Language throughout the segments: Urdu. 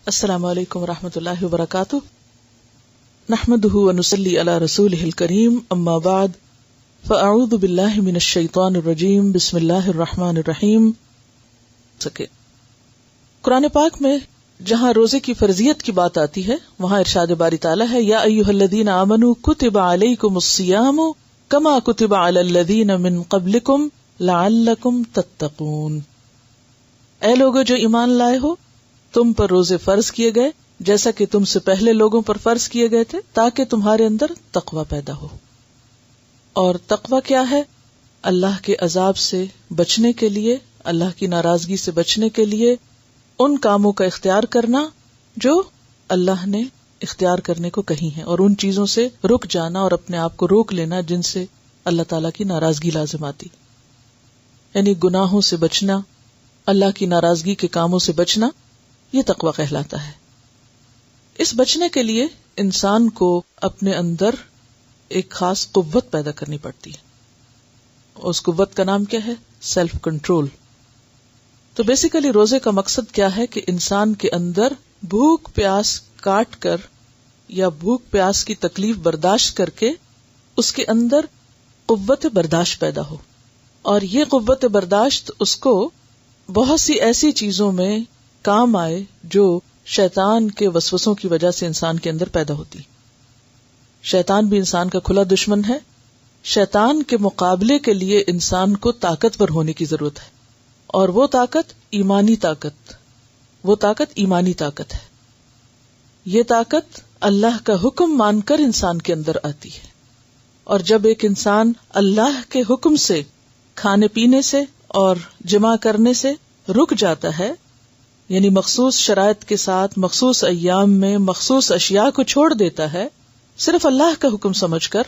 السلام علیکم ورحمۃ اللہ وبرکاتہ. نحمده ونصلی علی رسولہ الکریم، اما بعد فاعوذ باللہ من الشیطان الرجیم، بسم اللہ الرحمن الرحیم. قرآن پاک میں جہاں روزے کی فرضیت کی بات آتی ہے وہاں ارشاد باری تعالیٰ ہے، یا ایھا الذین آمنوا کتب علیکم الصیام کما کتب علی الذین من قبلکم لعلکم تتقون. اے لوگو جو ایمان لائے ہو، تم پر روزے فرض کیے گئے جیسا کہ تم سے پہلے لوگوں پر فرض کیے گئے تھے تاکہ تمہارے اندر تقوی پیدا ہو. اور تقوی کیا ہے؟ اللہ کے عذاب سے بچنے کے لیے، اللہ کی ناراضگی سے بچنے کے لیے ان کاموں کا اختیار کرنا جو اللہ نے اختیار کرنے کو کہی ہیں، اور ان چیزوں سے رک جانا اور اپنے آپ کو روک لینا جن سے اللہ تعالیٰ کی ناراضگی لازم آتی. یعنی گناہوں سے بچنا، اللہ کی ناراضگی کے کاموں سے بچنا، یہ تقوی کہلاتا ہے. اس بچنے کے لیے انسان کو اپنے اندر ایک خاص قوت پیدا کرنی پڑتی ہے. اس قوت کا نام کیا ہے؟ Self control. تو بیسیکلی روزے کا مقصد کیا ہے کہ انسان کے اندر بھوک پیاس کاٹ کر یا بھوک پیاس کی تکلیف برداشت کر کے اس کے اندر قوت برداشت پیدا ہو، اور یہ قوت برداشت اس کو بہت سی ایسی چیزوں میں کام آئے جو شیطان کے وسوسوں کی وجہ سے انسان کے اندر پیدا ہوتی. شیطان بھی انسان کا کھلا دشمن ہے. شیطان کے مقابلے کے لیے انسان کو طاقتور ہونے کی ضرورت ہے، اور وہ طاقت ایمانی طاقت ہے. یہ طاقت اللہ کا حکم مان کر انسان کے اندر آتی ہے، اور جب ایک انسان اللہ کے حکم سے کھانے پینے سے اور جمع کرنے سے رک جاتا ہے، یعنی مخصوص شرائط کے ساتھ مخصوص ایام میں مخصوص اشیاء کو چھوڑ دیتا ہے صرف اللہ کا حکم سمجھ کر،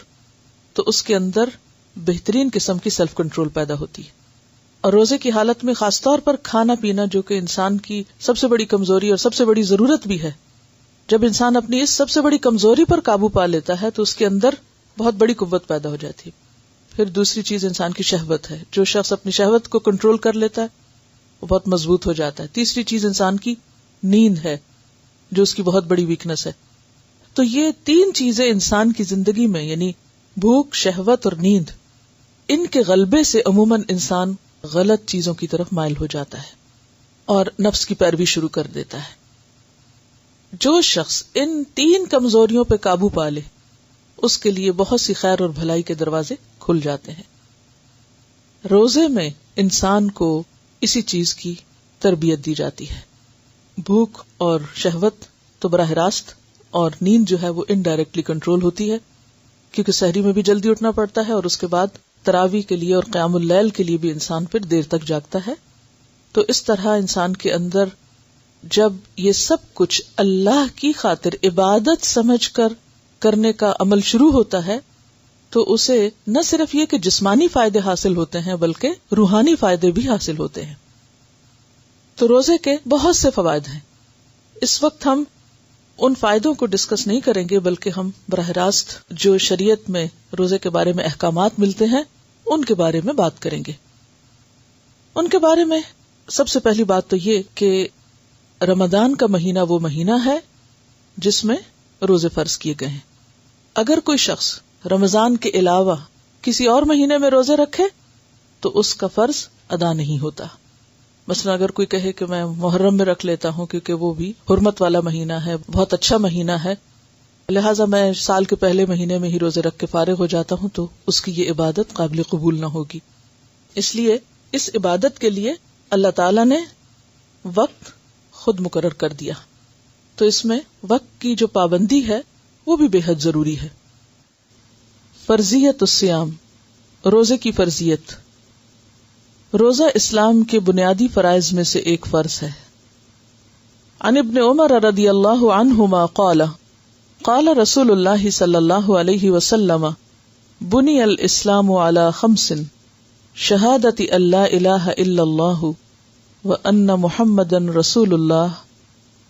تو اس کے اندر بہترین قسم کی سیلف کنٹرول پیدا ہوتی ہے. اور روزے کی حالت میں خاص طور پر کھانا پینا، جو کہ انسان کی سب سے بڑی کمزوری اور سب سے بڑی ضرورت بھی ہے، جب انسان اپنی اس سب سے بڑی کمزوری پر قابو پا لیتا ہے تو اس کے اندر بہت بڑی قوت پیدا ہو جاتی ہے. پھر دوسری چیز انسان کی شہوت ہے. جو شخص اپنی شہوت کو کنٹرول کر لیتا ہے وہ بہت مضبوط ہو جاتا ہے. تیسری چیز انسان کی نیند ہے، جو اس کی بہت بڑی ویکنس ہے. تو یہ تین چیزیں انسان کی زندگی میں، یعنی بھوک، شہوت اور نیند، ان کے غلبے سے عموماً انسان غلط چیزوں کی طرف مائل ہو جاتا ہے اور نفس کی پیروی شروع کر دیتا ہے. جو شخص ان تین کمزوریوں پہ قابو پا لے اس کے لیے بہت سی خیر اور بھلائی کے دروازے کھل جاتے ہیں. روزے میں انسان کو اسی چیز کی تربیت دی جاتی ہے. بھوک اور شہوت تو براہ راست، اور نیند جو ہے وہ انڈائریکٹلی کنٹرول ہوتی ہے، کیونکہ سحری میں بھی جلدی اٹھنا پڑتا ہے، اور اس کے بعد تراویح کے لیے اور قیام اللیل کے لیے بھی انسان پھر دیر تک جاگتا ہے. تو اس طرح انسان کے اندر جب یہ سب کچھ اللہ کی خاطر عبادت سمجھ کر کرنے کا عمل شروع ہوتا ہے تو اسے نہ صرف یہ کہ جسمانی فائدے حاصل ہوتے ہیں بلکہ روحانی فائدے بھی حاصل ہوتے ہیں. تو روزے کے بہت سے فوائد ہیں. اس وقت ہم ان فائدوں کو ڈسکس نہیں کریں گے، بلکہ ہم براہ راست جو شریعت میں روزے کے بارے میں احکامات ملتے ہیں ان کے بارے میں بات کریں گے. ان کے بارے میں سب سے پہلی بات تو یہ کہ رمضان کا مہینہ وہ مہینہ ہے جس میں روزے فرض کیے گئے ہیں. اگر کوئی شخص رمضان کے علاوہ کسی اور مہینے میں روزے رکھے تو اس کا فرض ادا نہیں ہوتا. مثلا اگر کوئی کہے کہ میں محرم میں رکھ لیتا ہوں کیونکہ وہ بھی حرمت والا مہینہ ہے، بہت اچھا مہینہ ہے، لہٰذا میں سال کے پہلے مہینے میں ہی روزے رکھ کے فارغ ہو جاتا ہوں، تو اس کی یہ عبادت قابل قبول نہ ہوگی. اس لیے اس عبادت کے لیے اللہ تعالیٰ نے وقت خود مقرر کر دیا. تو اس میں وقت کی جو پابندی ہے وہ بھی بے حد ضروری ہے. فرضیت الصیام، روزے کی فرضیت. روزہ اسلام کے بنیادی فرائض میں سے ایک فرض ہے. عن ابن عمر رضی اللہ عنہما قال قال رسول اللہ صلی اللہ علیہ وسلم بنی الاسلام علی خمس شہادت ان لا الہ الا اللہ وان محمدا رسول اللہ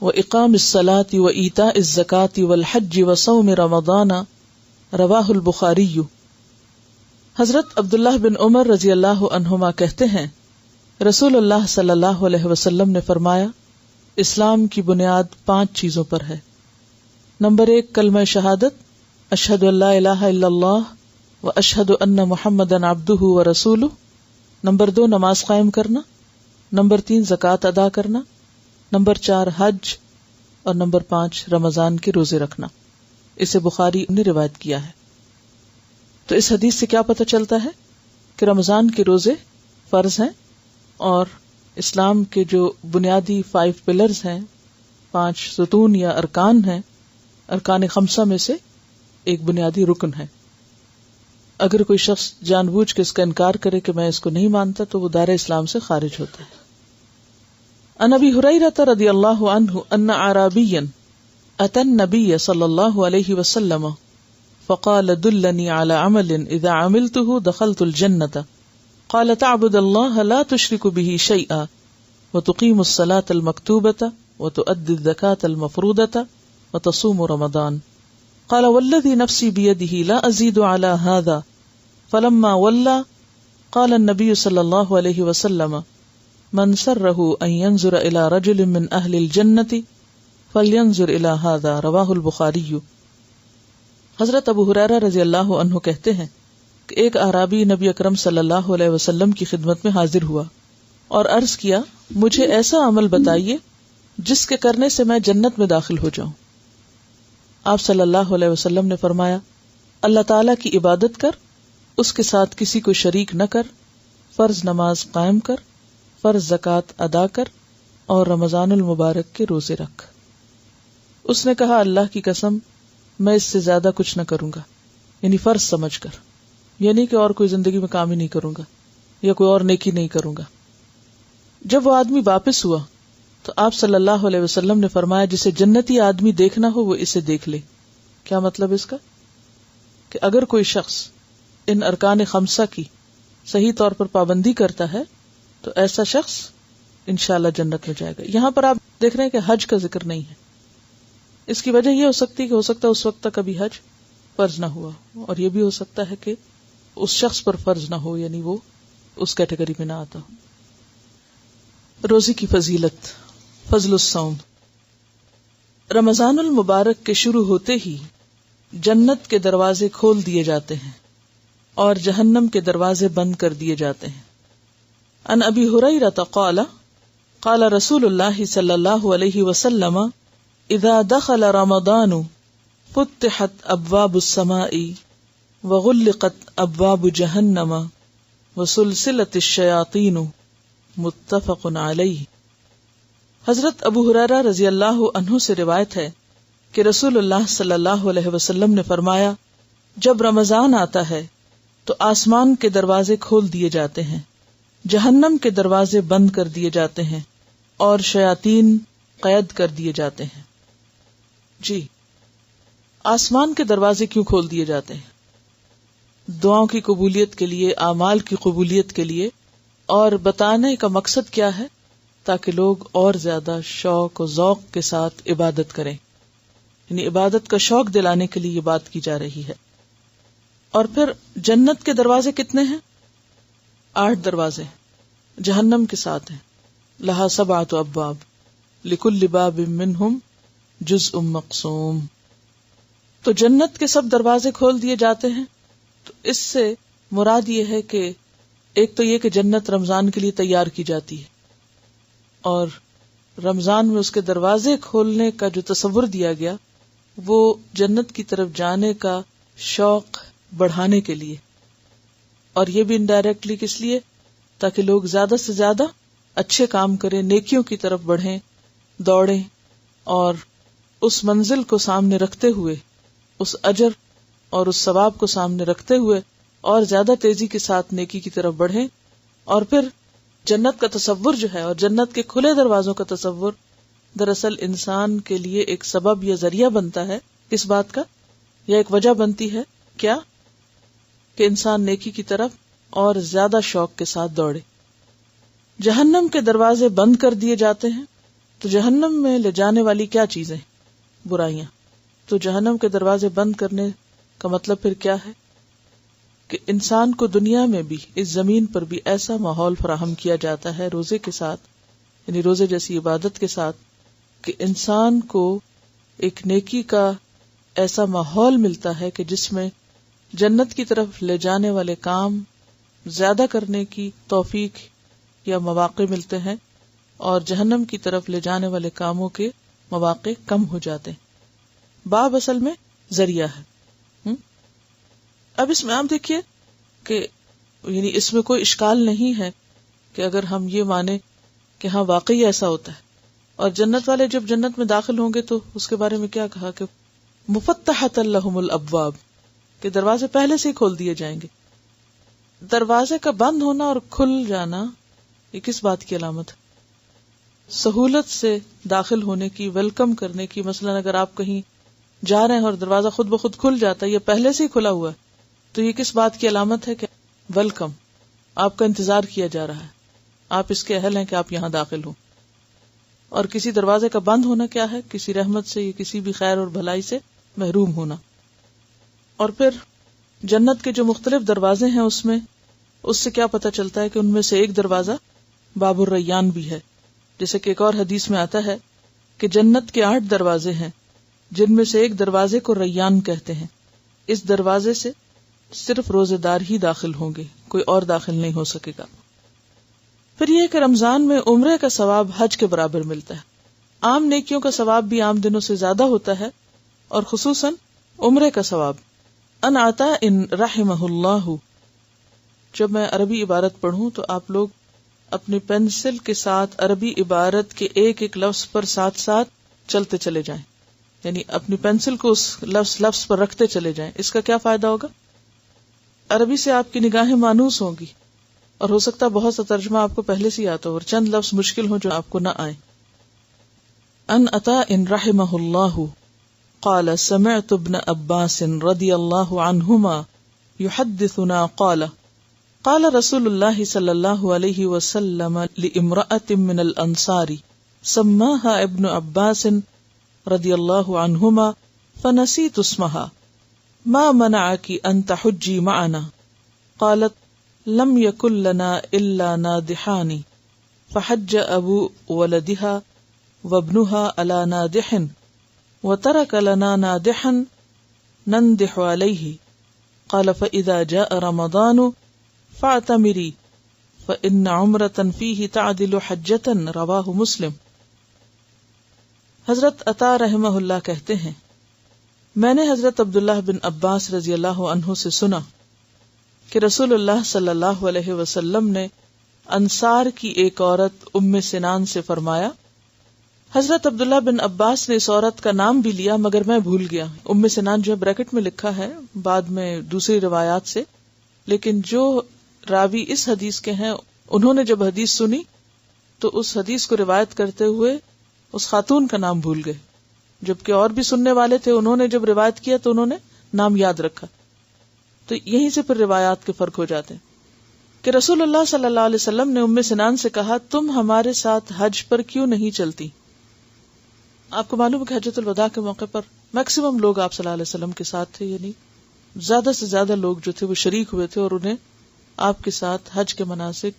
واقام الصلاۃ وایتاء الزکاۃ والحج وصوم رمضان، رواہ البخاری. حضرت عبداللہ بن عمر رضی اللہ عنہما کہتے ہیں رسول اللہ صلی اللہ علیہ وسلم نے فرمایا اسلام کی بنیاد 5 چیزوں پر ہے. نمبر 1 کلمہ شہادت، اشہد ان لا الہ الا اللہ و اشہد ان محمدًا عبدہ و رسولہ. نمبر 2 نماز قائم کرنا. نمبر 3 زکوٰۃ ادا کرنا. نمبر 4 حج. اور نمبر 5 رمضان کے روزے رکھنا. اسے بخاری نے روایت کیا ہے. تو اس حدیث سے کیا پتہ چلتا ہے کہ رمضان کے روزے فرض ہیں، اور اسلام کے جو بنیادی 5 پلرز ہیں، 5 ستون یا ارکان ہیں، ارکان 5 میں سے ایک بنیادی رکن ہے. اگر کوئی شخص جان بوجھ کے اس کا انکار کرے کہ میں اس کو نہیں مانتا تو وہ دائرہ اسلام سے خارج ہوتا ہے. عن ابی ہریرہ رضی اللہ عنہ ان اعرابیا اتى النبي صلی اللہ علیہ وسلم فقال دلني على عمل اذا عملته دخلت الجنة قال تعبد الله لا تشرك به شيئا وتقيم الصلاة المكتوبة وتؤدي الزكاة المفروضة وتصوم رمضان. قال والذي نفسي بيده لا أزيد على هذا. فلما ولى قال النبي صلى الله عليه وسلم من سره أن ينظر إلى رجل من أهل الجنة فلينظر إلى هذا. رواه البخاري. حضرت ابو ہریرہ رضی اللہ عنہ کہتے ہیں کہ ایک اعرابی نبی اکرم صلی اللہ علیہ وسلم کی خدمت میں حاضر ہوا اور عرض کیا مجھے ایسا عمل بتائیے جس کے کرنے سے میں جنت میں داخل ہو جاؤں. آپ صلی اللہ علیہ وسلم نے فرمایا اللہ تعالیٰ کی عبادت کر، اس کے ساتھ کسی کو شریک نہ کر، فرض نماز قائم کر، فرض زکوٰۃ ادا کر، اور رمضان المبارک کے روزے رکھ. اس نے کہا اللہ کی قسم میں اس سے زیادہ کچھ نہ کروں گا، یعنی فرض سمجھ کر، یعنی کہ اور کوئی زندگی میں کام ہی نہیں کروں گا یا کوئی اور نیکی نہیں کروں گا. جب وہ آدمی واپس ہوا تو آپ صلی اللہ علیہ وسلم نے فرمایا جسے جنتی آدمی دیکھنا ہو وہ اسے دیکھ لے. کیا مطلب اس کا؟ کہ اگر کوئی شخص ان ارکان 5 کی صحیح طور پر پابندی کرتا ہے تو ایسا شخص انشاءاللہ جنت میں جائے گا. یہاں پر آپ دیکھ رہے ہیں کہ حج کا ذکر نہیں ہے. اس کی وجہ یہ ہو سکتی کہ ہو سکتا ہے اس وقت تک ابھی حج فرض نہ ہوا، اور یہ بھی ہو سکتا ہے کہ اس شخص پر فرض نہ ہو، یعنی وہ اس کیٹیگری میں نہ آتا ہو. روزے کی فضیلت. فضل الصوم. رمضان المبارک کے شروع ہوتے ہی جنت کے دروازے کھول دیے جاتے ہیں اور جہنم کے دروازے بند کر دیے جاتے ہیں. عن ابی ہریرہ قال قال رسول اللہ صلی اللہ علیہ وسلم اذا دخل رمضان فتحت ابواب السماء وغلقت ابواب جہنم وسلسلت الشیاطین. متفق علیہ. حضرت ابو ہریرہ رضی اللہ عنہ سے روایت ہے کہ رسول اللہ صلی اللہ علیہ وسلم نے فرمایا جب رمضان آتا ہے تو آسمان کے دروازے کھول دیے جاتے ہیں، جہنم کے دروازے بند کر دیے جاتے ہیں اور شیاطین قید کر دیے جاتے ہیں. جی، آسمان کے دروازے کیوں کھول دیے جاتے ہیں؟ دعاؤں کی قبولیت کے لیے، اعمال کی قبولیت کے لیے. اور بتانے کا مقصد کیا ہے؟ تاکہ لوگ اور زیادہ شوق و ذوق کے ساتھ عبادت کریں، یعنی عبادت کا شوق دلانے کے لیے یہ بات کی جا رہی ہے. اور پھر جنت کے دروازے کتنے ہیں؟ 8 دروازے. جہنم کے 7 ہیں. لہا 7 ابواب لکل باب منہم جزء مقسوم. تو جنت کے سب دروازے کھول دیے جاتے ہیں. تو اس سے مراد یہ ہے کہ ایک تو یہ کہ جنت رمضان کے لیے تیار کی جاتی ہے، اور رمضان میں اس کے دروازے کھولنے کا جو تصور دیا گیا وہ جنت کی طرف جانے کا شوق بڑھانے کے لیے، اور یہ بھی انڈائریکٹلی کس لیے؟ تاکہ لوگ زیادہ سے زیادہ اچھے کام کریں، نیکیوں کی طرف بڑھیں، دوڑیں، اور اس منزل کو سامنے رکھتے ہوئے، اس اجر اور اس ثواب کو سامنے رکھتے ہوئے اور زیادہ تیزی کے ساتھ نیکی کی طرف بڑھیں. اور پھر جنت کا تصور جو ہے اور جنت کے کھلے دروازوں کا تصور دراصل انسان کے لیے ایک سبب یا ذریعہ بنتا ہے. کس بات کا؟ یا ایک وجہ بنتی ہے کیا؟ کہ انسان نیکی کی طرف اور زیادہ شوق کے ساتھ دوڑے. جہنم کے دروازے بند کر دیے جاتے ہیں. تو جہنم میں لے جانے والی کیا چیزیں؟ برائیاں. تو جہنم کے دروازے بند کرنے کا مطلب پھر کیا ہے؟ کہ انسان کو دنیا میں بھی، اس زمین پر بھی ایسا ماحول فراہم کیا جاتا ہے روزے کے ساتھ، یعنی روزے جیسی عبادت کے ساتھ، کہ انسان کو ایک نیکی کا ایسا ماحول ملتا ہے کہ جس میں جنت کی طرف لے جانے والے کام زیادہ کرنے کی توفیق یا مواقع ملتے ہیں، اور جہنم کی طرف لے جانے والے کاموں کے مواقع کم ہو جاتے ہیں۔ باب اصل میں ذریعہ ہے۔ اب اس میں آپ دیکھیے کہ یعنی اس میں کوئی اشکال نہیں ہے کہ اگر ہم یہ مانیں کہ ہاں واقعی ایسا ہوتا ہے، اور جنت والے جب جنت میں داخل ہوں گے تو اس کے بارے میں کیا کہا کہ مفتحۃ لہم الابواب، کہ دروازے پہلے سے ہی کھول دیے جائیں گے۔ دروازے کا بند ہونا اور کھل جانا یہ کس بات کی علامت ہے؟ سہولت سے داخل ہونے کی، ویلکم کرنے کی۔ مثلا اگر آپ کہیں جا رہے ہیں اور دروازہ خود بخود کھل جاتا ہے، یہ پہلے سے ہی کھلا ہوا ہے، تو یہ کس بات کی علامت ہے کہ ویلکم، آپ کا انتظار کیا جا رہا ہے، آپ اس کے اہل ہیں کہ آپ یہاں داخل ہوں۔ اور کسی دروازے کا بند ہونا کیا ہے؟ کسی رحمت سے یا کسی بھی خیر اور بھلائی سے محروم ہونا۔ اور پھر جنت کے جو مختلف دروازے ہیں اس سے کیا پتہ چلتا ہے کہ ان میں سے ایک دروازہ باب الریان بھی ہے، جیسے کہ ایک اور حدیث میں آتا ہے کہ جنت کے 8 دروازے ہیں جن میں سے ایک دروازے کو ریان کہتے ہیں، اس دروازے سے صرف روزے دار ہی داخل ہوں گے، کوئی اور داخل نہیں ہو سکے گا۔ پھر یہ کہ رمضان میں عمرے کا ثواب حج کے برابر ملتا ہے۔ عام نیکیوں کا ثواب بھی عام دنوں سے زیادہ ہوتا ہے، اور خصوصاً عمرے کا ثواب۔ ان عطاء رحمہ اللہ، جب میں عربی عبارت پڑھوں تو آپ لوگ اپنی پینسل کے ساتھ عربی عبارت کے ایک ایک لفظ پر ساتھ ساتھ چلتے چلے جائیں، یعنی اپنی پینسل کو اس لفظ پر رکھتے چلے جائیں۔ اس کا کیا فائدہ ہوگا؟ عربی سے آپ کی نگاہیں مانوس ہوں گی، اور ہو سکتا ہے بہت سا ترجمہ آپ کو پہلے سے ہی آتا ہو اور چند لفظ مشکل ہوں جو آپ کو نہ آئے۔ ان عطاء رحمہ اللہ قال سمعت ابن عباس رضی اللہ عنہما يحدثنا قال قال رسول اللہ صلی اللہ علیہ وسلم لامرأة من الانصار سماها ابن عباس رضی اللہ عنہما فنسیت اسمها ما منعك ان تحجی معنا قالت لم يكن لنا الا نادحان فحج ابو ولدها وابنها على نادح وترك لنا نادحا نندح عليه قال فاذا جاء رمضان فاعتمري فان عمرة فيه تعدل حجة رواہ مسلم۔ حضرت عطا رحمہ اللہ کہتے ہیں، میں نے حضرت عبداللہ بن عباس رضی اللہ عنہ سے سنا کہ رسول اللہ صلی اللہ علیہ وسلم نے انصار کی ایک عورت ام سنان سے فرمایا۔ حضرت عبداللہ بن عباس نے اس عورت کا نام بھی لیا مگر میں بھول گیا۔ ام سنان جو بریکٹ میں لکھا ہے بعد میں دوسری روایات سے، لیکن جو راوی اس حدیث کے ہیں انہوں نے جب حدیث سنی تو اس حدیث کو روایت کرتے ہوئے اس خاتون کا نام بھول گئے، جبکہ اور بھی سننے والے تھے، انہوں نے جب روایت کیا تو انہوں نے نام یاد رکھا۔ تو یہیں سے پھر روایات کے فرق ہو جاتے ہیں کہ رسول اللہ صلی اللہ علیہ وسلم نے ام سنان سے کہا تم ہمارے ساتھ حج پر کیوں نہیں چلتی؟ آپ کو معلوم ہے کہ حجۃ الوداع کے موقع پر میکسیمم لوگ آپ صلی اللہ علیہ وسلم کے ساتھ تھے، یعنی زیادہ سے زیادہ لوگ جو تھے وہ شریک ہوئے تھے اور انہیں آپ کے ساتھ حج کے مناسک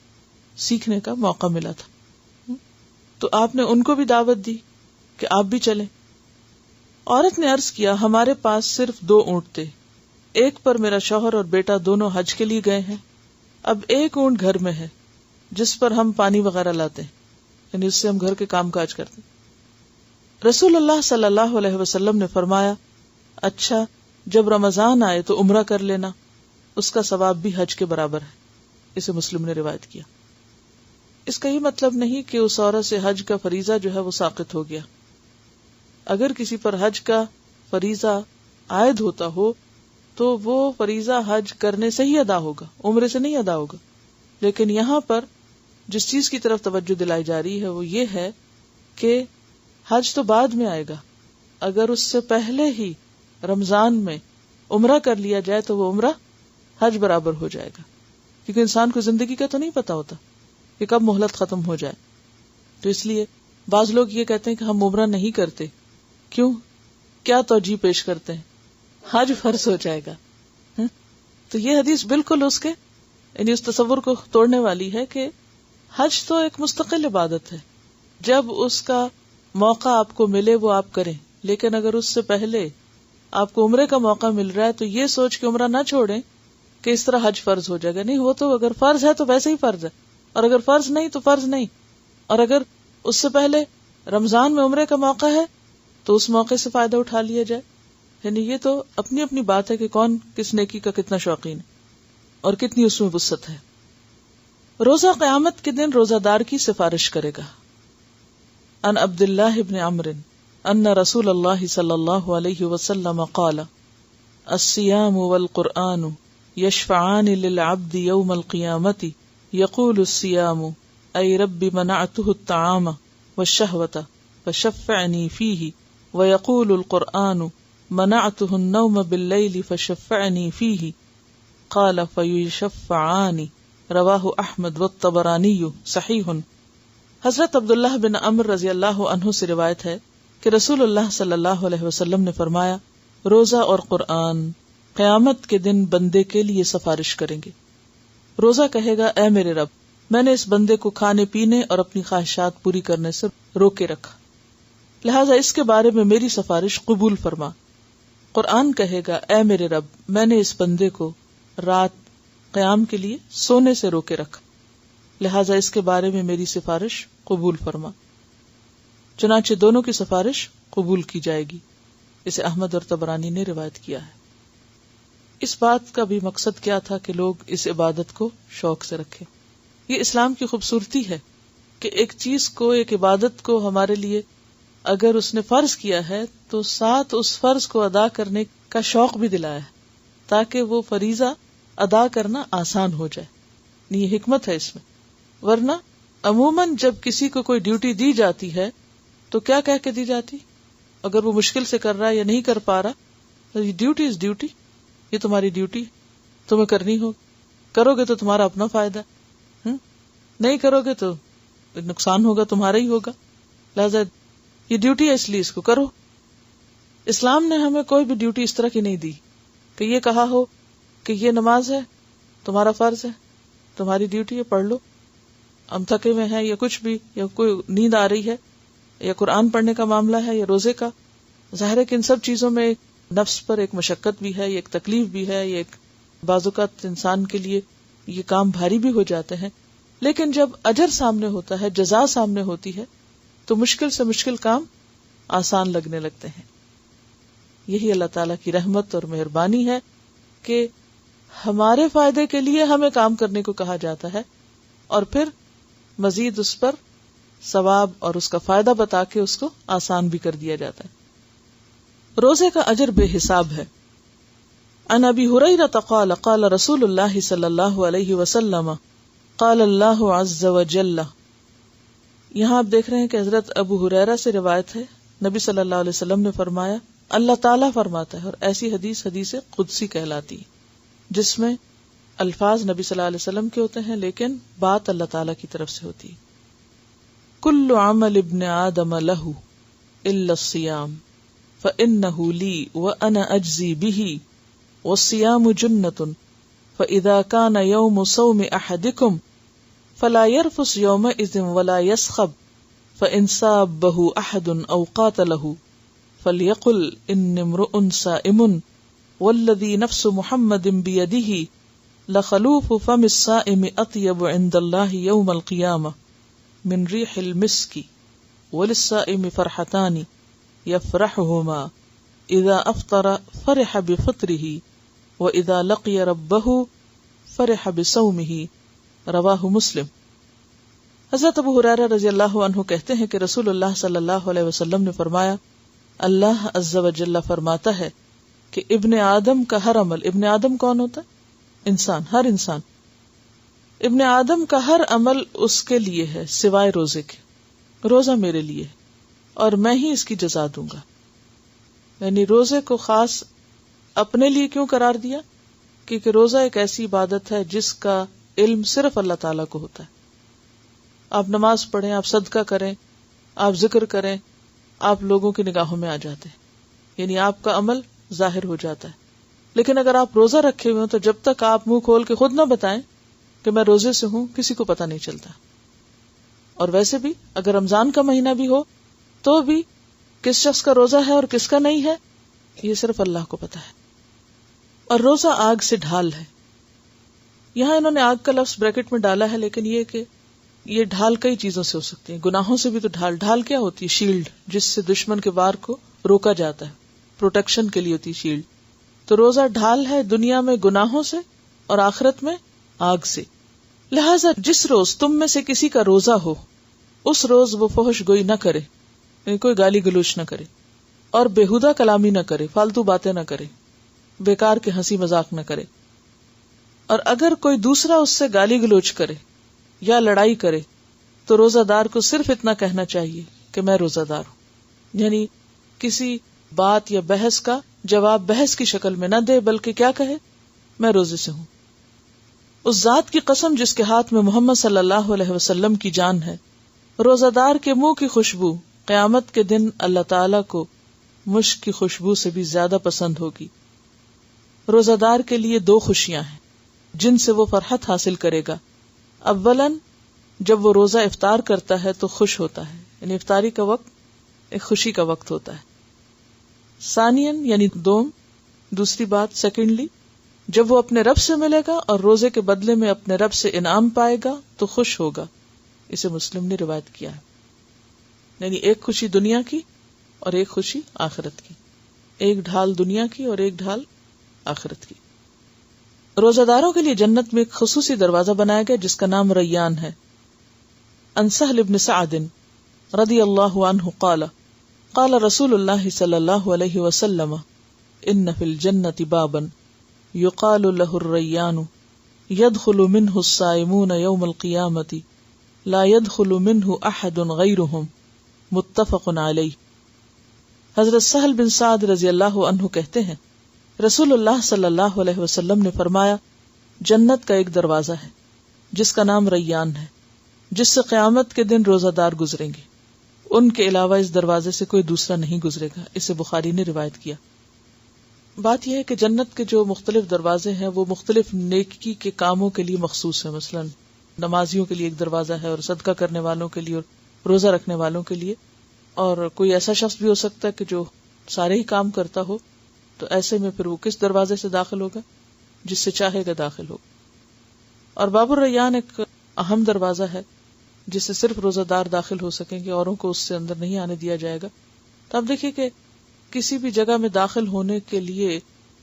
سیکھنے کا موقع ملا تھا۔ تو آپ نے ان کو بھی دعوت دی کہ آپ بھی چلیں۔ عورت نے عرض کیا ہمارے پاس صرف 2 اونٹ تھے، ایک پر میرا شوہر اور بیٹا دونوں حج کے لیے گئے ہیں، اب ایک اونٹ گھر میں ہے جس پر ہم پانی وغیرہ لاتے ہیں، یعنی اس سے ہم گھر کے کام کاج کرتے ہیں۔ رسول اللہ صلی اللہ علیہ وسلم نے فرمایا اچھا جب رمضان آئے تو عمرہ کر لینا، اس کا ثواب بھی حج کے برابر ہے۔ اسے مسلم نے روایت کیا۔ اس کا یہ مطلب نہیں کہ اس عورت سے حج کا فریضہ جو ہے وہ ساقط ہو گیا۔ اگر کسی پر حج کا فریضہ عائد ہوتا ہو تو وہ فریضہ حج کرنے سے ہی ادا ہوگا، عمرے سے نہیں ادا ہوگا۔ لیکن یہاں پر جس چیز کی طرف توجہ دلائی جا رہی ہے وہ یہ ہے کہ حج تو بعد میں آئے گا، اگر اس سے پہلے ہی رمضان میں عمرہ کر لیا جائے تو وہ عمرہ حج برابر ہو جائے گا، کیونکہ انسان کو زندگی کا تو نہیں پتا ہوتا کہ کب مہلت ختم ہو جائے۔ تو اس لیے بعض لوگ یہ کہتے ہیں کہ ہم عمرہ نہیں کرتے، کیوں؟ کیا توجیہ پیش کرتے ہیں؟ حج فرض ہو جائے گا۔ تو یہ حدیث بالکل اس کے یعنی اس تصور کو توڑنے والی ہے کہ حج تو ایک مستقل عبادت ہے، جب اس کا موقع آپ کو ملے وہ آپ کریں، لیکن اگر اس سے پہلے آپ کو عمرے کا موقع مل رہا ہے تو یہ سوچ کے عمرہ نہ چھوڑیں کہ اس طرح حج فرض ہو جائے گا. نہیں، وہ تو اگر فرض ہے تو ویسے ہی فرض ہے، اور اگر فرض نہیں تو فرض نہیں. اور اگر اس سے پہلے رمضان میں عمرے کا موقع ہے تو اس موقع سے فائدہ اٹھا لیا جائے. یعنی یہ تو اپنی اپنی بات ہے کہ کون کس نیکی کا کتنا شوقین ہے اور کتنی اس میں وسعت ہے. روزہ قیامت کے دن روزہ دار کی سفارش کرے گا. ان عبد اللہ بن عمرو ان رسول اللہ صلی اللہ علیہ وسلم قال الصیام والقرآن یشفعان للعبد یوم القیامت یقول الصیام ای رب منعته الطعام والشہوۃ فشفعنی فیہ ویقول القرآن منعته النوم باللیل فشفعنی فیہ قال فیشفعان رواہ احمد والطبرانی صحیح. حضرت عبداللہ بن عمرو رضی اللہ عنہ سے روایت ہے کہ رسول اللہ صلی اللہ علیہ وسلم نے فرمایا، روزہ اور قرآن قیامت کے دن بندے کے لیے سفارش کریں گے. روزہ کہے گا، اے میرے رب، میں نے اس بندے کو کھانے پینے اور اپنی خواہشات پوری کرنے سے روکے رکھا، لہذا اس کے بارے میں میری سفارش قبول فرما. قرآن کہے گا، اے میرے رب، میں نے اس بندے کو رات قیام کے لیے سونے سے روکے رکھا، لہذا اس کے بارے میں میری سفارش قبول فرما. چنانچہ دونوں کی سفارش قبول کی جائے گی. اسے احمد اور طبرانی نے روایت کیا ہے. اس بات کا بھی مقصد کیا تھا کہ لوگ اس عبادت کو شوق سے رکھیں. یہ اسلام کی خوبصورتی ہے کہ ایک چیز کو، ایک عبادت کو ہمارے لیے اگر اس نے فرض کیا ہے تو ساتھ اس فرض کو ادا کرنے کا شوق بھی دلایا ہے تاکہ وہ فریضہ ادا کرنا آسان ہو جائے. یہ حکمت ہے اس میں. ورنہ عموماً جب کسی کو کوئی ڈیوٹی دی جاتی ہے تو کیا کہہ کے دی جاتی؟ اگر وہ مشکل سے کر رہا ہے یا نہیں کر پا رہا تو ڈیوٹی از ڈیوٹی، یہ تمہاری ڈیوٹی تمہیں کرنی ہو، کرو گے تو تمہارا اپنا فائدہ، نہیں کرو گے تو نقصان ہوگا تمہارا ہی ہوگا، لہذا یہ ڈیوٹی ہے اس لیے اس کو کرو. اسلام نے ہمیں کوئی بھی ڈیوٹی اس طرح کی نہیں دی کہ یہ کہا ہو کہ یہ نماز ہے، تمہارا فرض ہے، تمہاری ڈیوٹی ہے، پڑھ لو. ہم تھکے ہوئے ہیں یا کچھ بھی، یا کوئی نیند آ رہی ہے، یا قرآن پڑھنے کا معاملہ ہے، یا روزے کا، ظاہر ہے کہ ان سب چیزوں میں نفس پر ایک مشقت بھی ہے، یہ ایک تکلیف بھی ہے، یہ ایک بعض اوقات انسان کے لیے یہ کام بھاری بھی ہو جاتے ہیں. لیکن جب اجر سامنے ہوتا ہے، جزا سامنے ہوتی ہے، تو مشکل سے مشکل کام آسان لگنے لگتے ہیں. یہی اللہ تعالیٰ کی رحمت اور مہربانی ہے کہ ہمارے فائدے کے لیے ہمیں کام کرنے کو کہا جاتا ہے اور پھر مزید اس پر ثواب اور اس کا فائدہ بتا کے اس کو آسان بھی کر دیا جاتا ہے. روزے کا اجر بے حساب ہے. عن ابی ہریرہ قال قال رسول اللہ صلی اللہ علیہ وسلم قال اللہ عز وجل. یہاں آپ دیکھ رہے ہیں کہ حضرت ابو ہریرہ سے روایت ہے، نبی صلی اللہ علیہ وسلم نے فرمایا، اللہ تعالیٰ فرماتا ہے. اور ایسی حدیث حدیث قدسی کہلاتی ہے جس میں الفاظ نبی صلی اللہ علیہ وسلم کے ہوتے ہیں لیکن بات اللہ تعالیٰ کی طرف سے ہوتی ہے. کل عمل ابن آدم لہ الا الصیام فإنہ لی وأنا اجزی بہ والصیام جنۃ فإذا كان یوم صوم احدکم فلا يرفث یومئذ ولا يسخب فإن سابہ احد او قاتلہ فلیقل انی امرؤ صائم والذی نفس محمد بیدہ لخلوف فم الصائم اطیب عند اللہ یوم القیامہ من ریح المسک وللصائم فرحتان یفرحہما اذا افطر فرح بفطرہ واذا لقی ربہ فرح بصومہ. رواہ مسلم. حضرت ابو ہریرہ رضی اللہ عنہ کہتے ہیں کہ رسول اللہ صلی اللہ علیہ وسلم نے فرمایا، اللہ عز وجل فرماتا ہے کہ ابن آدم کا ہر عمل، ابن آدم کون ہوتا ہے؟ انسان، ہر انسان. ابن آدم کا ہر عمل اس کے لیے ہے سوائے روزے کے. روزہ میرے لیے اور میں ہی اس کی جزا دوں گا. یعنی روزے کو خاص اپنے لیے کیوں قرار دیا؟ کیونکہ روزہ ایک ایسی عبادت ہے جس کا علم صرف اللہ تعالیٰ کو ہوتا ہے. آپ نماز پڑھیں، آپ صدقہ کریں، آپ ذکر کریں، آپ لوگوں کی نگاہوں میں آ جاتے ہیں، یعنی آپ کا عمل ظاہر ہو جاتا ہے. لیکن اگر آپ روزہ رکھے ہوئے ہوں تو جب تک آپ منہ کھول کے خود نہ بتائیں کہ میں روزے سے ہوں، کسی کو پتہ نہیں چلتا. اور ویسے بھی اگر رمضان کا مہینہ بھی ہو تو بھی کس شخص کا روزہ ہے اور کس کا نہیں ہے یہ صرف اللہ کو پتا ہے. اور روزہ آگ سے ڈھال ہے. یہاں انہوں نے آگ کا لفظ بریکٹ میں ڈالا ہے، لیکن یہ کہ یہ ڈھال کئی چیزوں سے ہو سکتی ہے. گناہوں سے بھی تو ڈھال کیا ہوتی ہے؟ شیلڈ، جس سے دشمن کے وار کو روکا جاتا ہے، پروٹیکشن کے لیے ہوتی ہے شیلڈ. تو روزہ ڈھال ہے دنیا میں گناہوں سے اور آخرت میں آگ سے. لہذا جس روز تم میں سے کسی کا روزہ ہو اس روز وہ فحش گوئی نہ کرے، یعنی کوئی گالی گلوچ نہ کرے، اور بےہودہ کلامی نہ کرے، فالتو باتیں نہ کرے، بیکار کے ہنسی مذاق نہ کرے. اور اگر کوئی دوسرا اس سے گالی گلوچ کرے یا لڑائی کرے تو روزہ دار کو صرف اتنا کہنا چاہیے کہ میں روزہ دار ہوں. یعنی کسی بات یا بحث کا جواب بحث کی شکل میں نہ دے، بلکہ کیا کہے؟ میں روزے سے ہوں. اس ذات کی قسم جس کے ہاتھ میں محمد صلی اللہ علیہ وسلم کی جان ہے، روزہ دار کے منہ کی خوشبو قیامت کے دن اللہ تعالی کو مشک کی خوشبو سے بھی زیادہ پسند ہوگی. روزہ دار کے لیے دو خوشیاں ہیں جن سے وہ فرحت حاصل کرے گا. اولاً جب وہ روزہ افطار کرتا ہے تو خوش ہوتا ہے، یعنی افطاری کا وقت ایک خوشی کا وقت ہوتا ہے. ثانیاً یعنی دوسری بات سیکنڈلی، جب وہ اپنے رب سے ملے گا اور روزے کے بدلے میں اپنے رب سے انعام پائے گا تو خوش ہوگا. اسے مسلم نے روایت کیا ہے. یعنی ایک خوشی دنیا کی اور ایک خوشی آخرت کی، ایک ڈھال دنیا کی اور ایک ڈھال آخرت کی. روزہ داروں کے لیے جنت میں ایک خصوصی دروازہ بنایا گیا جس کا نام ریان ہے. عن سہل بن سعد رضی اللہ عنہ قال قال رسول اللہ صلی اللہ علیہ وسلم ان فی الجنت بابا یقال له الریان يدخل منه الصائمون يوم القیامة لا يدخل منه احد غیرهم متفق علیہ. حضرت سہل بن سعد رضی اللہ عنہ کہتے ہیں رسول اللہ صلی اللہ علیہ وسلم نے فرمایا جنت کا ایک دروازہ ہے جس کا نام ریان ہے، جس سے قیامت کے دن روزہ دار گزریں گے، ان کے علاوہ اس دروازے سے کوئی دوسرا نہیں گزرے گا. اسے بخاری نے روایت کیا. بات یہ ہے کہ جنت کے جو مختلف دروازے ہیں وہ مختلف نیکی کے کاموں کے لیے مخصوص ہیں. مثلا نمازیوں کے لیے ایک دروازہ ہے، اور صدقہ کرنے والوں کے لیے، اور روزہ رکھنے والوں کے لیے. اور کوئی ایسا شخص بھی ہو سکتا ہے کہ جو سارے ہی کام کرتا ہو، تو ایسے میں پھر وہ کس دروازے سے داخل ہوگا؟ جس سے چاہے گا داخل ہوگا. اور باب الریان ایک اہم دروازہ ہے جس سے صرف روزہ دار داخل ہو سکیں گے، اوروں کو اس سے اندر نہیں آنے دیا جائے گا. تو آپ دیکھیے کہ کسی بھی جگہ میں داخل ہونے کے لیے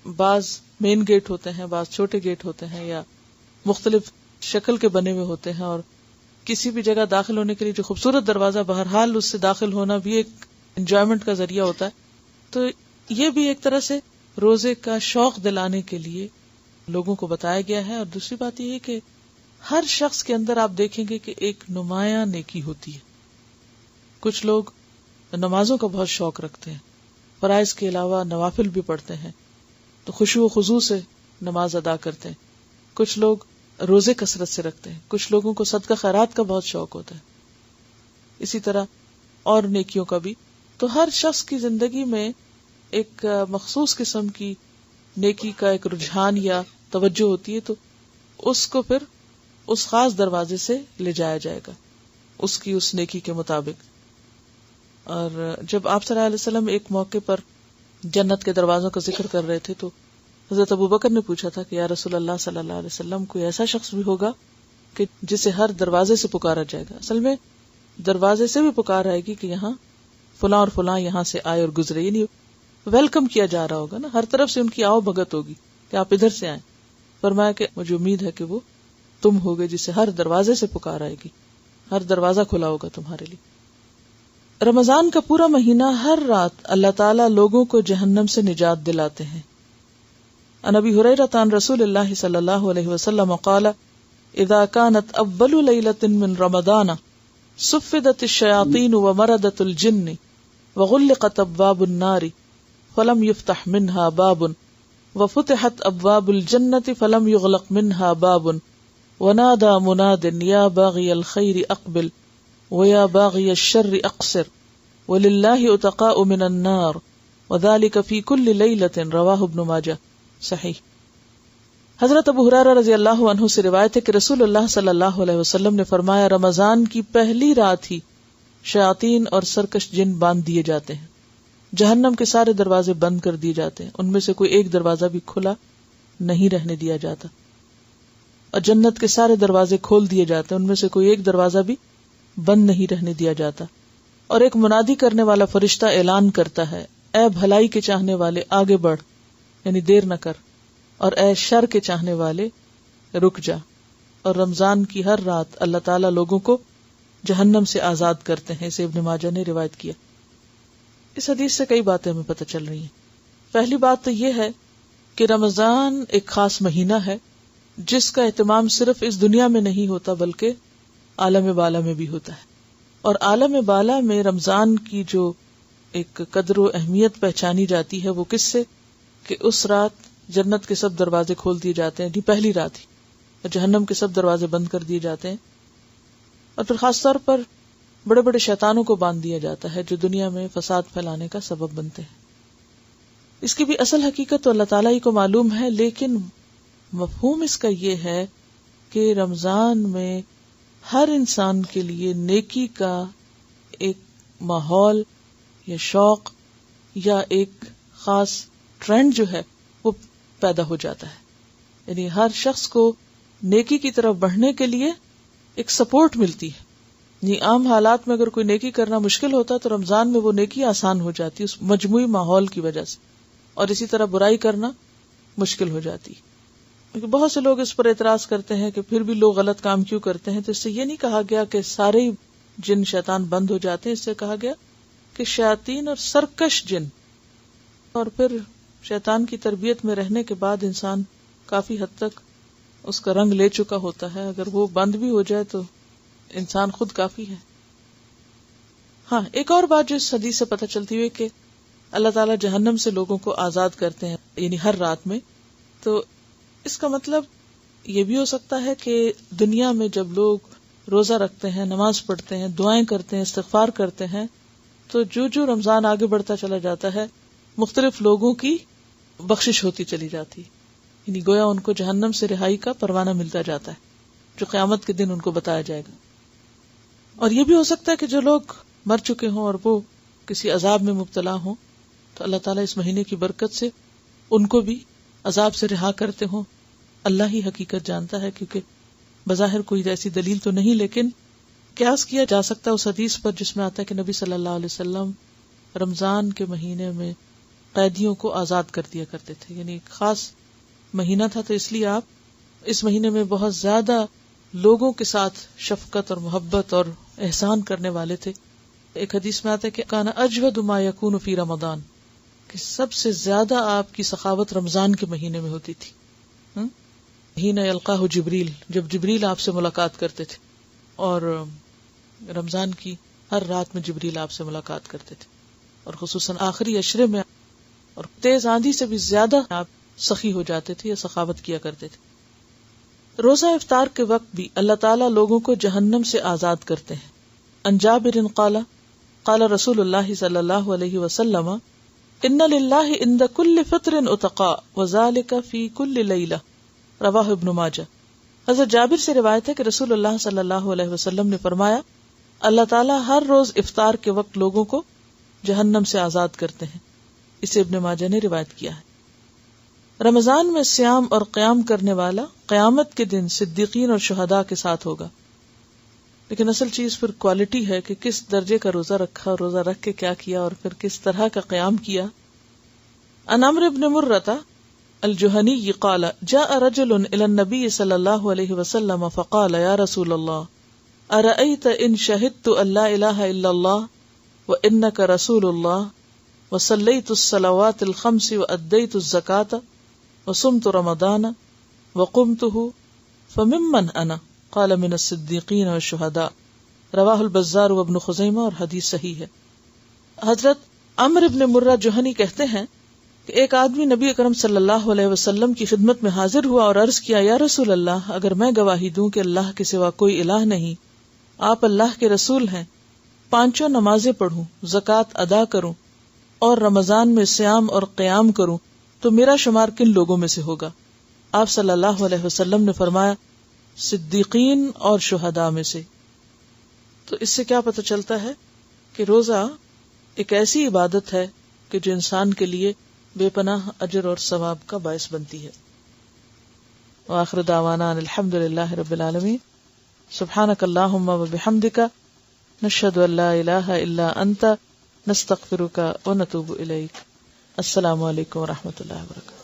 بعض مین گیٹ ہوتے ہیں، بعض چھوٹے گیٹ ہوتے ہیں، یا مختلف شکل کے بنے ہوئے ہوتے ہیں. اور کسی بھی جگہ داخل ہونے کے لیے جو خوبصورت دروازہ، بہرحال اس سے داخل ہونا بھی ایک انجوائمنٹ کا ذریعہ ہوتا ہے. تو یہ بھی ایک طرح سے روزے کا شوق دلانے کے لیے لوگوں کو بتایا گیا ہے. اور دوسری بات یہ ہے کہ ہر شخص کے اندر آپ دیکھیں گے کہ ایک نمایاں نیکی ہوتی ہے. کچھ لوگ نمازوں کا بہت شوق رکھتے ہیں، فرائض کے علاوہ نوافل بھی پڑھتے ہیں، تو خشوع و خضوع سے نماز ادا کرتے ہیں. کچھ لوگ روزے کثرت سے رکھتے ہیں، کچھ لوگوں کو صدقہ خیرات کا بہت شوق ہوتا ہے، اسی طرح اور نیکیوں کا بھی. تو ہر شخص کی زندگی میں ایک مخصوص قسم کی نیکی کا ایک رجحان یا توجہ ہوتی ہے، تو اس کو پھر اس خاص دروازے سے لے جایا جائے گا اس کی اس نیکی کے مطابق. اور جب آپ صلی اللہ علیہ وسلم ایک موقع پر جنت کے دروازوں کا ذکر کر رہے تھے تو حضرت ابوبکر نے پوچھا تھا کہ یا رسول اللہ صلی اللہ علیہ وسلم کوئی ایسا شخص بھی ہوگا کہ جسے ہر دروازے سے پکارا جائے گا؟ اصل میں دروازے سے بھی پکار آئے گی کہ یہاں فلاں اور فلاں یہاں سے آئے اور گزرے، یعنی ویلکم کیا جا رہا ہوگا نا، ہر طرف سے ان کی آؤ بھگت ہوگی کہ آپ ادھر سے آئیں. فرمایا کہ مجھے امید ہے کہ وہ تم ہوگے جسے ہر دروازے سے پکار آئے گی، ہر دروازہ کھلا ہوگا تمہارے لیے. رمضان کا پورا مہینہ ہر رات اللہ تعالیٰ لوگوں کو جہنم سے نجات دلاتے ہیں. عن ابی ہریرہ عن رسول اللہ صلی اللہ علیہ وسلم قال اذا كانت اول لیلۃ من رمضان صفدت الشیاطین ومردت الجن وغلقت ابواب النار فلم يفتح منها باب وفتحت ابواب الجنة فلم يغلق منها باب ونادى مناد یا باغی الخیر اقبل ویا باغی الشر اقصر وللہ اتقاء من النار وذلك في كل لیلۃ. رواہ ابن ماجہ. صحیح. حضرت ابو ہریرہ رضی اللہ عنہ سے روایت ہے کہ رسول اللہ صلی اللہ علیہ وسلم نے فرمایا رمضان کی پہلی رات ہی شیاطین اور سرکش جن باندھ دیے جاتے ہیں. جہنم کے سارے دروازے بند کر دیے جاتے ہیں، ان میں سے کوئی ایک دروازہ بھی کھلا نہیں رہنے دیا جاتا. اور جنت کے سارے دروازے کھول دیے جاتے ہیں، ان میں سے کوئی ایک دروازہ بھی بند نہیں رہنے دیا جاتا. اور ایک منادی کرنے والا فرشتہ اعلان کرتا ہے، اے بھلائی کے چاہنے والے آگے بڑھ، یعنی دیر نہ کر، اور اے شر کے چاہنے والے رک جا. اور رمضان کی ہر رات اللہ تعالیٰ لوگوں کو جہنم سے آزاد کرتے ہیں. اسے ابن ماجہ نے روایت کیا. اس حدیث سے کئی باتیں ہمیں پتہ چل رہی ہیں. پہلی بات تو یہ ہے کہ رمضان ایک خاص مہینہ ہے جس کا اہتمام صرف اس دنیا میں نہیں ہوتا بلکہ عالم بالا میں بھی ہوتا ہے. اور عالم بالا میں رمضان کی جو ایک قدر و اہمیت پہچانی جاتی ہے وہ کس سے، کہ اس رات جنت کے سب دروازے کھول دیے جاتے ہیں، پہلی رات ہی، اور جہنم کے سب دروازے بند کر دیے جاتے ہیں. اور پھر خاص طور پر بڑے بڑے شیطانوں کو باندھ دیا جاتا ہے جو دنیا میں فساد پھیلانے کا سبب بنتے ہیں. اس کی بھی اصل حقیقت تو اللہ تعالیٰ ہی کو معلوم ہے، لیکن مفہوم اس کا یہ ہے کہ رمضان میں ہر انسان کے لیے نیکی کا ایک ماحول یا شوق یا ایک خاص ٹرینڈ جو ہے وہ پیدا ہو جاتا ہے. یعنی ہر شخص کو نیکی کی طرف بڑھنے کے لیے ایک سپورٹ ملتی ہے. یعنی عام حالات میں اگر کوئی نیکی کرنا مشکل ہوتا تو رمضان میں وہ نیکی آسان ہو جاتی اس مجموعی ماحول کی وجہ سے، اور اسی طرح برائی کرنا مشکل ہو جاتی. کیونکہ بہت سے لوگ اس پر اعتراض کرتے ہیں کہ پھر بھی لوگ غلط کام کیوں کرتے ہیں. تو اس سے یہ نہیں کہا گیا کہ سارے ہی جن شیطان بند ہو جاتے ہیں، اس سے کہا گیا کہ شیاطین اور سرکش جن. اور پھر شیطان کی تربیت میں رہنے کے بعد انسان کافی حد تک اس کا رنگ لے چکا ہوتا ہے. اگر وہ بند بھی ہو جائے تو انسان خود کافی ہے. ہاں، ایک اور بات جو اس حدیث سے پتہ چلتی ہوئی کہ اللہ تعالیٰ جہنم سے لوگوں کو آزاد کرتے ہیں، یعنی ہر رات میں. تو اس کا مطلب یہ بھی ہو سکتا ہے کہ دنیا میں جب لوگ روزہ رکھتے ہیں، نماز پڑھتے ہیں، دعائیں کرتے ہیں، استغفار کرتے ہیں، تو جو رمضان آگے بڑھتا چلا جاتا ہے مختلف لوگوں کی بخشش ہوتی چلی جاتی، یعنی گویا ان کو جہنم سے رہائی کا پروانہ ملتا جاتا ہے جو قیامت کے دن ان کو بتایا جائے گا. اور یہ بھی ہو سکتا ہے کہ جو لوگ مر چکے ہوں اور وہ کسی عذاب میں مبتلا ہوں تو اللہ تعالیٰ اس مہینے کی برکت سے ان کو بھی عذاب سے رہا کرتے ہوں. اللہ ہی حقیقت جانتا ہے، کیونکہ بظاہر کوئی ایسی دلیل تو نہیں، لیکن قیاس کیا جا سکتا ہے اس حدیث پر جس میں آتا ہے کہ نبی صلی اللہ علیہ وسلم رمضان کے مہینے میں قیدیوں کو آزاد کر دیا کرتے تھے. یعنی ایک خاص مہینہ تھا تو اس لیے آپ اس مہینے میں بہت زیادہ لوگوں کے ساتھ شفقت اور محبت اور احسان کرنے والے تھے. ایک حدیث میں آتا ہے کہ کان اجود ما یکون فی رمضان، کہ سب سے زیادہ آپ کی سخاوت رمضان کے مہینے میں ہوتی تھی. حین یلقاہ جبریل، جب جبریل آپ سے ملاقات کرتے تھے، اور رمضان کی ہر رات میں جبریل آپ سے ملاقات کرتے تھے، اور خصوصاً آخری عشرے میں اور تیز آندھی سے بھی زیادہ آپ سخی ہو جاتے تھے یا سخاوت کیا کرتے تھے. روزہ افطار کے وقت بھی اللہ تعالیٰ لوگوں کو جہنم سے آزاد کرتے ہیں. عن جابر قال قال رسول اللہ صلی اللہ علیہ وسلم ان للہ عند کل فطر اتقاء وذلک فی کل لیلہ، رواہ ابن ماجہ. حضرت جابر سے روایت ہے کہ رسول اللہ صلی اللہ علیہ وسلم نے فرمایا اللہ تعالیٰ ہر روز افطار کے وقت لوگوں کو جہنم سے آزاد کرتے ہیں. اسے ابن ماجہ نے روایت کیا ہے. رمضان میں صیام اور قیام کرنے والا قیامت کے دن صدیقین اور شہداء کے ساتھ ہوگا. لیکن اصل چیز پھر کوالٹی ہے کہ کس درجے کا روزہ رکھا اور روزہ رکھ کے کیا کیا اور پھر کس طرح کا قیام کیا. عن عمرو بن مرۃ الجہنی قال جاء رجل الى النبي صلی اللہ علیہ وسلم فقال یا رسول اللہ ارأیت ان شہدت ان لا الہ الا اللہ وانک رسول اللہ وصلیت الصلوات الخمس وادیت الزکاة وصمت رمضان وقمته فممن انا قال من الصدیقین والشہداء، رواہ البزار وابن خزیمہ، اور حدیث صحیح ہے. حضرت عمرو بن مرہ جوہنی کہتے ہیں کہ ایک آدمی نبی اکرم صلی اللہ علیہ وسلم کی خدمت میں حاضر ہوا اور عرض کیا یا رسول اللہ اگر میں گواہی دوں کہ اللہ کے سوا کوئی الہ نہیں، آپ اللہ کے رسول ہیں، 5 نمازیں پڑھوں، زکوٰۃ ادا کروں اور رمضان میں صیام اور قیام کروں تو میرا شمار کن لوگوں میں سے ہوگا؟ آپ صلی اللہ علیہ وسلم نے فرمایا صدیقین اور شہداء میں سے. تو اس سے کیا پتہ چلتا ہے کہ روزہ ایک ایسی عبادت ہے کہ جو انسان کے لیے بے پناہ اجر اور ثواب کا باعث بنتی ہے. وآخر دعوانا ان الحمد للہ رب العالمین. سبحانک اللہم و بحمدک نشہد ان لا الہ الا انت نستغفرک و نتوب الیک. السلام علیکم و رحمۃ اللہ وبرکاتہ.